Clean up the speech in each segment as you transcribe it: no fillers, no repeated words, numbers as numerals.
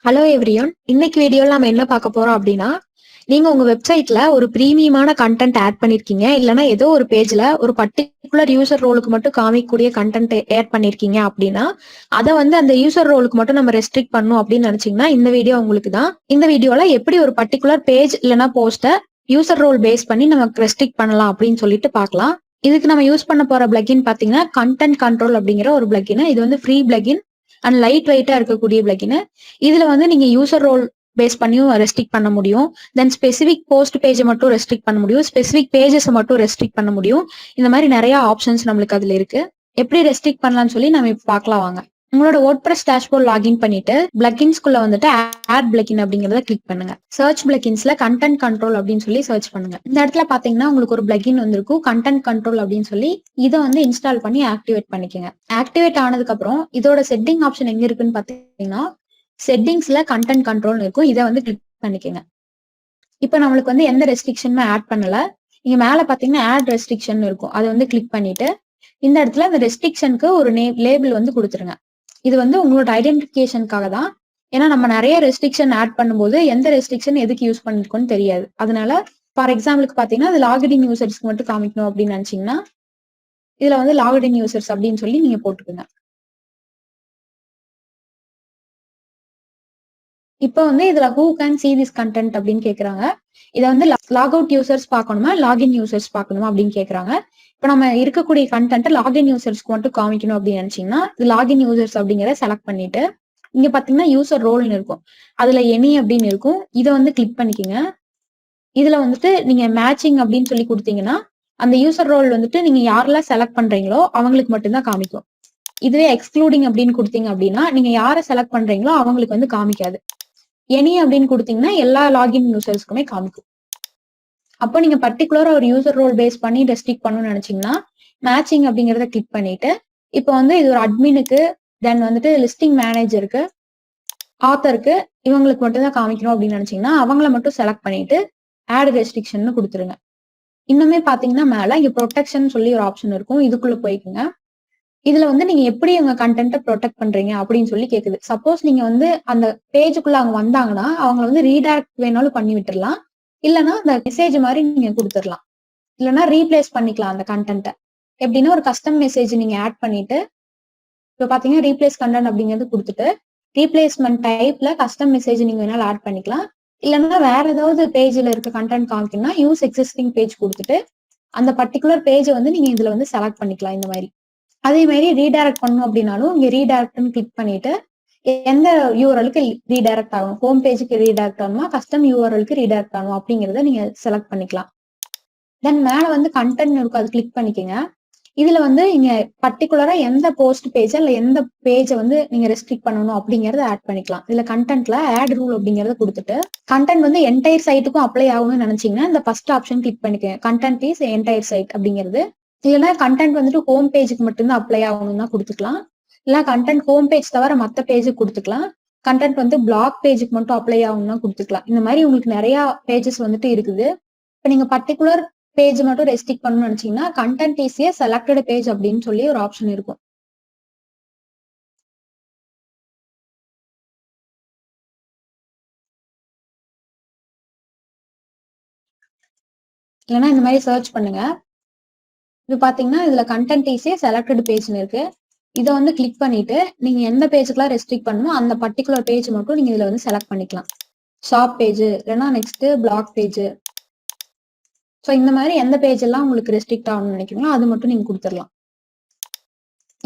Hello everyone, இன்னைக்கு வீடியோல நம்ம என்ன பார்க்க போறோம் அப்படின்னா, நீங்க உங்க வெப்சைட்ல ஒரு பிரீமியமான கண்டென்ட் ஆட் பண்ணிருக்கீங்க, இல்லைன்னா ஏதோ ஒரு பேஜ்ல ஒரு பர்டிகுலர் யூசர் ரோலுக்கு மட்டும் காமிக்கக்கூடிய கண்டென்ட் ஆட் பண்ணிருக்கீங்க அப்படின்னா, அதை வந்து அந்த யூசர் ரோலுக்கு மட்டும் நம்ம ரெஸ்ட்ரிக்ட் பண்ணணும் அப்படின்னு நினைச்சீங்கன்னா இந்த வீடியோ உங்களுக்கு தான். இந்த வீடியோல எப்படி ஒரு பர்டிகுலர் பேஜ் இல்லைன்னா போஸ்ட்டை யூசர் ரோல் பேஸ் பண்ணி நமக்கு ரெஸ்ட்ரிக்ட் பண்ணலாம் அப்படின்னு சொல்லிட்டு பார்க்கலாம். இதுக்கு நம்ம யூஸ் பண்ண போற பிளகின் பாத்தீங்கன்னா கண்டென்ட் கண்ட்ரோல் அப்படிங்கிற ஒரு பிளகின். இது வந்து ஃப்ரீ பிளகின் அண்ட் லைட் வெயிட்டா இருக்கக்கூடிய பிளகின். இதுல வந்து நீங்க யூசர் ரோல் பேஸ் பண்ணியும் ரெஸ்ட்ரிக்ட் பண்ண முடியும். தென் ஸ்பெசிபிக் போஸ்ட் பேஜை மட்டும் ரெஸ்ட்ரிக்ட் பண்ண முடியும். ஸ்பெசிபிக் பேஜஸ் மட்டும் ரெஸ்ட்ரிக்ட் பண்ண முடியும். இந்த மாதிரி நிறைய ஆப்ஷன்ஸ் நம்மளுக்கு அதுல இருக்கு. எப்படி ரெஸ்ட்ரிக்ட் பண்ணலாம்னு சொல்லி நம்ம இப்ப பார்க்கலாம் வாங்க. உங்களோட WordPress டேஷ்போர்ட் லாகின் பண்ணிட்டு பிளகின்ஸ்குள்ள வந்துட்டு ஆட் பிளகின் அப்படிங்கறத கிளிக் பண்ணுங்க. சர்ச் பிளகின்ஸ்ல கண்டென்ட் கண்ட்ரோல் அப்படின்னு சொல்லி சர்ச் பண்ணுங்க. இந்த இடத்துல பாத்தீங்கன்னா உங்களுக்கு ஒரு பிளகின் வந்திருக்கும் கண்டென்ட் கண்ட்ரோல் அப்படின்னு சொல்லி. இதை வந்து இன்ஸ்டால் பண்ணி ஆக்டிவேட் பண்ணிக்கோங்க. ஆக்டிவேட் ஆனதுக்கு அப்புறம் இதோட செட்டிங் ஆப்ஷன் எங்க இருக்குன்னு பாத்தீங்கன்னா செட்டிங்ஸ்ல கண்டென்ட் கண்ட்ரோல் இருக்கும். இதை வந்து கிளிக் பண்ணிக்கோங்க. இப்ப நம்மளுக்கு வந்து எந்த ரெஸ்ட்ரிக்ஷனுமே ஆட் பண்ணல. இங்க மேல பாத்தீங்கன்னா ஆட் ரெஸ்ட்ரிக்ஷன் இருக்கும். அதை வந்து கிளிக் பண்ணிட்டு இந்த இடத்துல அந்த ரெஸ்ட்ரிக்ஷனுக்கு ஒரு லேபிள் வந்து கொடுத்துருங்க. இது வந்து உங்களோட ஐடென்டிபிகேஷனுக்காக தான். ஏன்னா நம்ம நிறைய ரெஸ்ட்ரிக்ஷன் ஆட் பண்ணும்போது எந்த ரெஸ்ட்ரிக்ஷன் எதுக்கு யூஸ் பண்ணிருக்கோம்னு தெரியாது. அதனால ஃபார் எக்ஸாம்பிளுக்கு பாத்தீங்கன்னா அது லாகின் யூசர்ஸ்க்கு மட்டும் காமிக்கணும் அப்படின்னு நினைச்சீங்கன்னா இதுல வந்து லாகின் யூசர்ஸ் அப்படின்னு சொல்லி நீங்க போட்டுக்கோங்க. இப்போ வந்து இதுல who can see this content அப்படின்னு கேக்குறாங்க. இதை வந்து லாக் அவுட் யூசர்ஸ் பார்க்கணுமா லாகின் யூசர்ஸ் பார்க்கணுமா அப்படின்னு கேக்குறாங்க. இப்போ நம்ம இருக்கக்கூடிய கண்டென்ட் லாகின் யூசர்ஸ்க்கு மட்டும் காமிக்கணும் அப்படின்னு நினைச்சீங்கன்னா இது லாகின் யூசர்ஸ் அப்படிங்கிறத செலக்ட் பண்ணிட்டு இங்க பாத்தீங்கன்னா யூசர் ரோல்னு இருக்கும். அதுல எனி அப்படின்னு இருக்கும். இதை வந்து கிளிக் பண்ணிக்கோங்க. இதுல வந்துட்டு நீங்க மேட்சிங் அப்படின்னு சொல்லி கொடுத்தீங்கன்னா அந்த யூசர் ரோல் வந்துட்டு நீங்க யாரெல்லாம் செலக்ட் பண்றீங்களோ அவங்களுக்கு மட்டும்தான் காமிக்கும். இதுவே எக்ஸ்க்ளூடிங் அப்படின்னு கொடுத்தீங்க அப்படின்னா நீங்க யாரை செலக்ட் பண்றீங்களோ அவங்களுக்கு வந்து காமிக்காது. எனி அப்படின்னு கொடுத்தீங்கன்னா எல்லா லாகின் யூசர்ஸ்க்குமே காமிக்கும். அப்போ நீங்க பர்டிகுலரா ஒரு யூசர் ரோல் பேஸ் பண்ணி ரெஸ்ட்ரிக்ட் பண்ணணும்னு நினைச்சீங்கன்னா மேட்சிங் அப்படிங்கறத கிளிக் பண்ணிட்டு இப்போ வந்து இது ஒரு அட்மினுக்கு தென் வந்துட்டு லிஸ்டிங் மேனேஜருக்கு ஆத்தருக்கு இவங்களுக்கு மட்டும் தான் காமிக்கணும் அப்படின்னு நினைச்சீங்கன்னா அவங்கள மட்டும் செலக்ட் பண்ணிட்டு ஆட் ரெஸ்ட்ரிக்ஷன் கொடுத்துருங்க. இன்னுமே பாத்தீங்கன்னா மேல இங்க ப்ரொடெக்ஷன் சொல்லி ஒரு ஆப்ஷன் இருக்கும். இதுக்குள்ள போய்க்குங்க. இதுல வந்து நீங்க எப்படி உங்க கண்டென்ட்டை ப்ரொடெக்ட் பண்றீங்க அப்படின்னு சொல்லி கேக்குது. சப்போஸ் நீங்க வந்து அந்த பேஜுக்குள்ள அவங்க வந்தாங்கன்னா அவங்க வந்து ரீடைரக்ட் வேணாலும் பண்ணி விட்டுறலாம். இல்லைன்னா அந்த மெசேஜ் மாதிரி நீங்க கொடுத்துடலாம். இல்லைன்னா ரீப்ளேஸ் பண்ணிக்கலாம் அந்த கண்டென்ட்டை. எப்படின்னா ஒரு கஸ்டம் மெசேஜ் நீங்க ஆட் பண்ணிட்டு இப்போ பாத்தீங்கன்னா ரீப்ளேஸ் கண்டென்ட் அப்படிங்கிறது கொடுத்துட்டு ரீப்ளேஸ்மெண்ட் டைப்ல கஸ்டம் மெசேஜ் நீங்க வேணாலும் ஆட் பண்ணிக்கலாம். இல்லைன்னா வேற ஏதாவது பேஜ்ல இருக்க கண்டென்ட் காமிக்கணும்னா யூஸ் எக்ஸிஸ்டிங் பேஜ் கொடுத்துட்டு அந்த பர்டிகுலர் பேஜை வந்து நீங்க இதுல வந்து செலக்ட் பண்ணிக்கலாம். இந்த மாதிரி அதே மாதிரி ரீடைரக்ட் பண்ணணும் அப்படின்னாலும் இங்க ரீடைரக்ட்னு கிளிக் பண்ணிட்டு எந்த யூஆர்எலுக்கு ரீடைரக்ட் ஆகும், ஹோம் பேஜுக்கு ரீடைரக்ட் ஆகணுமா கஸ்டம் யூஆர்எலுக்கு ரீடைரக்ட் ஆகணும் அப்படிங்கறத நீங்க செலக்ட் பண்ணிக்கலாம். தென் மேல வந்து கண்டென்ட் இருக்கும். அது கிளிக் பண்ணிக்கோங்க. இதுல வந்து நீங்க பர்டிகுலரா எந்த போஸ்ட் பேஜ் இல்ல எந்த பேஜை வந்து நீங்க ரெஸ்ட்ரிக்ட் பண்ணணும் அப்படிங்கறத ஆட் பண்ணிக்கலாம். இதுல கண்டென்ட்ல ஆட் ரூல் அப்படிங்கறத கொடுத்துட்டு கண்டென்ட் வந்து என்டையர் சைட்டுக்கும் அப்ளை ஆகணும்னு நினைச்சீங்கன்னா இந்த ஃபர்ஸ்ட் ஆப்ஷன் கிளிக் பண்ணிக்கோங்க. கண்டென்ட் இஸ் என்டையர் சைட் அப்படிங்கிறது. இல்லைன்னா கண்டென்ட் வந்துட்டு ஹோம் பேஜுக்கு மட்டும்தான் அப்ளை ஆகணும்னா கொடுத்துக்கலாம். இல்ல கண்டென்ட் ஹோம் பேஜ் தவிர மத்த பேஜுக்கு கொடுத்துக்கலாம். கண்டென்ட் வந்து பிளாக் பேஜுக்கு மட்டும் அப்ளை ஆகணும்னா கொடுத்துக்கலாம். இந்த மாதிரி உங்களுக்கு நிறைய பேஜஸ் வந்துட்டு இருக்குது. இப்ப நீங்க பர்டிகுலர் பேஜ் மட்டும் ரெஸ்ட்ரிக்ட் பண்ணணும்னு நினைச்சீங்கன்னா content is a selected page அப்படின்னு சொல்லி ஒரு ஆப்ஷன் இருக்கும். இல்லைன்னா இந்த மாதிரி சர்ச் பண்ணுங்க. இது பாத்தீங்கன்னா இதுல கண்டென்ட் இஸ் ஏ செலக்டட் பேஜ்னு இருக்கு. இதை வந்து கிளிக் பண்ணிட்டு நீங்க எந்த பேஜுக்குலாம் ரெஸ்ட்ரிக்ட் பண்ணணுமோ அந்த பர்டிகுலர் பேஜ் மட்டும் நீங்க இதுல வந்து செலக்ட் பண்ணிக்கலாம். ஷாப் பேஜ் இல்லைன்னா நெக்ஸ்ட் பிளாக் பேஜ். ஸோ இந்த மாதிரி எந்த பேஜ் எல்லாம் உங்களுக்கு ரெஸ்ட்ரிக்ட் ஆகணும்னு நினைக்கிறீங்களோ அது மட்டும் நீங்க கொடுத்துடலாம்.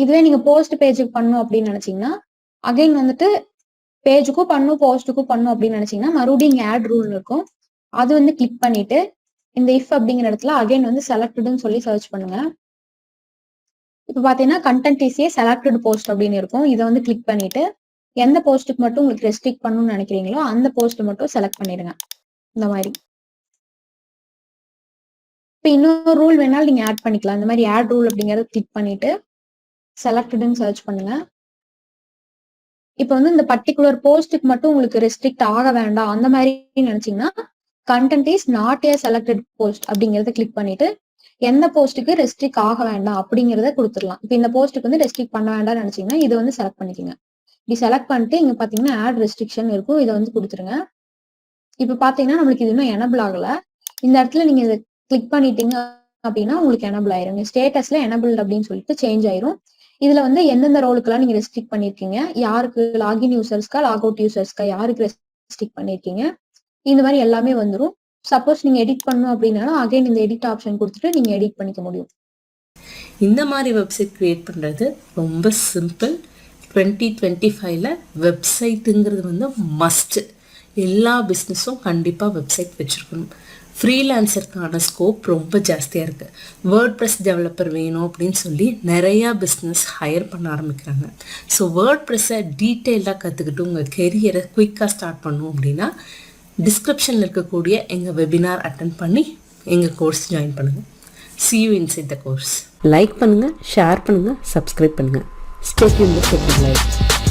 இதுவே நீங்க போஸ்ட் பேஜுக்கு பண்ணணும் அப்படின்னு நினைச்சீங்கன்னா அகைன் வந்துட்டு பேஜுக்கும் பண்ணும் போஸ்ட்டுக்கும் பண்ணும் அப்படின்னு நினைச்சீங்கன்னா மறுபடியும் இங்க ஆட் ரூல் இருக்கும். அது வந்து கிளிக் பண்ணிட்டு இந்த இஃப் அப்படிங்கிற இடத்துல அகைன் வந்து செலக்டட்னு சொல்லி சர்ச் பண்ணுங்க. இப்போ பாத்தீங்கன்னா content is a selected post அப்படின்னு இருக்கும். இதை வந்து கிளிக் பண்ணிட்டு எந்த போஸ்ட்டுக்கு மட்டும் உங்களுக்கு ரெஸ்ட்ரிக்ட் பண்ணணும்னு நினைக்கிறீங்களோ அந்த போஸ்ட் மட்டும் செலக்ட் பண்ணிடுங்க. இந்த மாதிரி இப்போ இன்னொரு ரூல் வேணாலும் நீங்க ஆட் பண்ணிக்கலாம். இந்த மாதிரி ஆட் ரூல் அப்படிங்கறத கிளிக் பண்ணிட்டு செலக்டட்னு சர்ச் பண்ணுங்க. இப்போ வந்து இந்த பர்டிகுலர் போஸ்ட்டுக்கு மட்டும் உங்களுக்கு ரெஸ்ட்ரிக்ட் ஆக வேண்டாம் அந்த மாதிரி நினைச்சீங்கன்னா content is not a selected post அப்படிங்கறத கிளிக் பண்ணிட்டு எந்த போஸ்ட்டுக்கு ரெஸ்ட்ரிக்ட் ஆக வேண்டாம் அப்படிங்கறத கொடுத்துடலாம். இப்போ இந்த போஸ்ட்டுக்கு வந்து ரெஸ்ட்ரிக்ட் பண்ண வேண்டாம்னு நினைச்சீங்கன்னா இது வந்து செலக்ட் பண்ணிக்கோங்க. இப்படி செலக்ட் பண்ணிட்டு இங்க பாத்தீங்கன்னா ஆட் ரெஸ்ட்ரிக்ஷன் இருக்கும், இதை வந்து கொடுத்துருங்க. இப்ப பாத்தீங்கன்னா நம்மளுக்கு இது இன்னும் எனபிள் ஆகல. இந்த இடத்துல நீங்க இதை கிளிக் பண்ணிட்டீங்க அப்படின்னா உங்களுக்கு எனபிள் ஆயிரும். ஸ்டேட்டஸ்ல எனபிள் அப்படின்னு சொல்லிட்டு சேஞ்ச் ஆயிரும். இதுல வந்து எந்தெந்த ரோலுக்கெல்லாம் நீங்க ரெஸ்ட்ரிக்ட் பண்ணிருக்கீங்க, யாருக்கு லாகின் யூசர்ஸ்க்கா லாக் அவுட் யூசர்ஸ்க்கா யாருக்கு ரெஸ்ட்ரிக்ட் பண்ணிருக்கீங்க, இந்த மாதிரி எல்லாமே வந்துடும். சப்போஸ் நீங்க எடிட் பண்ணணும் அப்படின்னாலும் அகைன் இந்த எடிட் ஆப்ஷன் கொடுத்துட்டு நீங்க எடிட் பண்ணிக்க முடியும். இந்த மாதிரி வெப்சைட் க்ரியேட் பண்ணுறது ரொம்ப சிம்பிள். 2025ல் வெப்சைட்டுங்கிறது வந்து மஸ்ட்டு. எல்லா பிஸ்னஸும் கண்டிப்பாக வெப்சைட் வச்சுருக்கணும். ஃப்ரீலான்சருக்கான ஸ்கோப் ரொம்ப ஜாஸ்தியாக இருக்குது. வேர்ட் ப்ரெஸ் டெவலப்பர் வேணும் அப்படின்னு சொல்லி நிறையா பிஸ்னஸ் ஹையர் பண்ண ஆரம்பிக்கிறாங்க. ஸோ வேர்ட் ப்ரெஸ்ஸை டீட்டெயிலாக கற்றுக்கிட்டு உங்கள் கெரியரை குயிக்காக ஸ்டார்ட் பண்ணணும் அப்படின்னா டிஸ்கிரிப்ஷனில் இருக்கக்கூடிய எங்கள் வெபினார் அட்டென்ட் பண்ணி எங்கள் கோர்ஸ் ஜாயின் பண்ணுங்கள். See you inside the course. Like பண்ணுங்கள், ஷேர் பண்ணுங்கள், சப்ஸ்கிரைப் பண்ணுங்கள். Stay tuned with Tech Live.